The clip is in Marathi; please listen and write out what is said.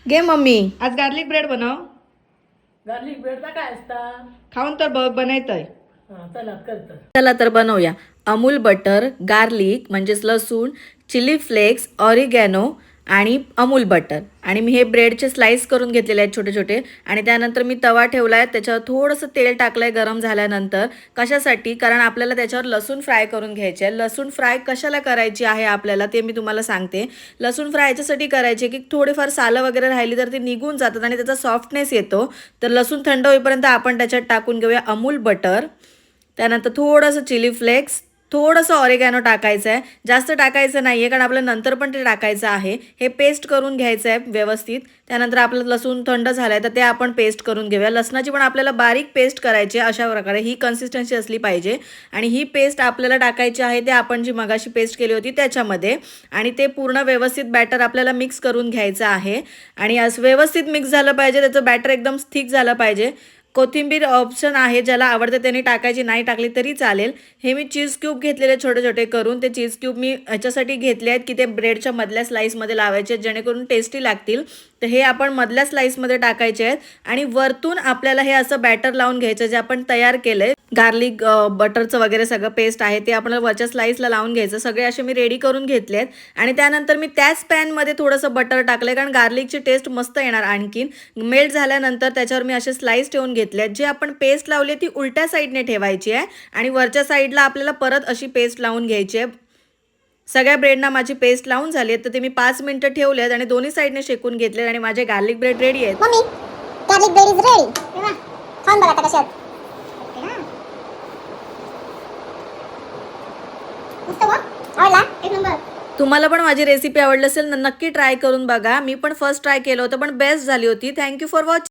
घे मम्मी, आज गार्लिक ब्रेड बनव. गार्लिक ब्रेडचा काय असता? खाऊन तर बघ बनायचंय. चला करतो. चला तर बनवूया. अमूल बटर, गार्लिक म्हणजेच लसूण, चिली फ्लेक्स, ऑरिगॅनो आणि अमूल बटर. आणि मी हे ब्रेडचे स्लाइस करून घेतलेले आहेत छोटे छोटे. आणि त्यानंतर मी तवा ठेवला आहे, त्याच्यावर थोडंसं तेल टाकलं आहे गरम झाल्यानंतर. कशासाठी? कारण आपल्याला त्याच्यावर लसूण फ्राय करून घ्यायचे आहे. लसूण फ्राय कशाला करायची आहे आपल्याला ते मी तुम्हाला सांगते. लसूण फ्राय याच्यासाठी करायचे की थोडीफार सालं वगैरे राहिली तर ती निघून जातात आणि त्याचा सॉफ्टनेस येतो. तर लसूण थंड होईपर्यंत आपण त्याच्यात टाकून घेऊया अमूल बटर. त्यानंतर थोडंसं चिली फ्लेक्स, थोडंसं ऑरिगॅनो टाकायचं आहे. जास्त टाकायचं नाही आहे कारण आपल्याला नंतर पण ते टाकायचं आहे. हे पेस्ट करून घ्यायचं आहे व्यवस्थित. त्यानंतर आपलं लसूण थंड झालं आहे तर ते आपण पेस्ट करून घेऊया. लसणाची पण आपल्याला बारीक पेस्ट करायची आहे. अशा प्रकारे ही कन्सिस्टन्सी असली पाहिजे. आणि ही पेस्ट आपल्याला टाकायची आहे ते आपण जी मगाशी पेस्ट केली होती त्याच्यामध्ये. आणि ते पूर्ण व्यवस्थित बॅटर आपल्याला मिक्स करून घ्यायचं आहे. आणि असं व्यवस्थित मिक्स झालं पाहिजे, त्याचं बॅटर एकदम थिक झालं पाहिजे. कोथिंबीर ऑप्शन आहे, ज्याला आवडते त्याने टाकायची, नाही टाकली तरी चालेल. हे मी चीज क्यूब घेतलेले छोटे छोटे करून. ते चीज क्यूब मी ह्याच्यासाठी घेतले आहेत की ते ब्रेडच्या मधल्या स्लाईसमध्ये लावायचे जेणेकरून टेस्टी लागतील. तर हे आपण मधल्या स्लाईसमध्ये टाकायचे आहेत. आणि वरतून आपल्याला हे असं बॅटर लावून घ्यायचं जे आपण तयार केलं आहे. गार्लिक बटरचं वगैरे सगळं पेस्ट आहे ते आपल्याला वरच्या स्लाईसला लावून घ्यायचं. सगळे असे मी रेडी करून घेतले आहेत. आणि त्यानंतर मी त्याच पॅनमध्ये थोडंसं बटर टाकलं आहे कारण गार्लिकची टेस्ट मस्त येणार. आणखीन मेल्ट झाल्यानंतर त्याच्यावर मी असे स्लाईस ठेवून घेतले आहेत. जे आपण पेस्ट लावली आहे ती उलट्या साईडने ठेवायची आहे आणि वरच्या साईडला आपल्याला परत अशी पेस्ट लावून घ्यायची आहे. सगळ्या ब्रेडना माझी पेस्ट लावून झाली आहे तर ते मी 5 मिनिटं ठेवले आहेत आणि दोन्ही साईडने शेकून घेतले आणि माझे गार्लिक ब्रेड रेडी आहेत. Mummy garlic bread is ready. खाऊन बघा आता कशा आहेत. मस्त हो? आवडला? एक नंबर. तुम्हाला पण माझी रेसिपी आवडली असेल नक्की ट्राय करून बघा. मी पण फर्स्ट ट्राय केलं होतं पण बेस्ट झाली होती. Thank you for watching.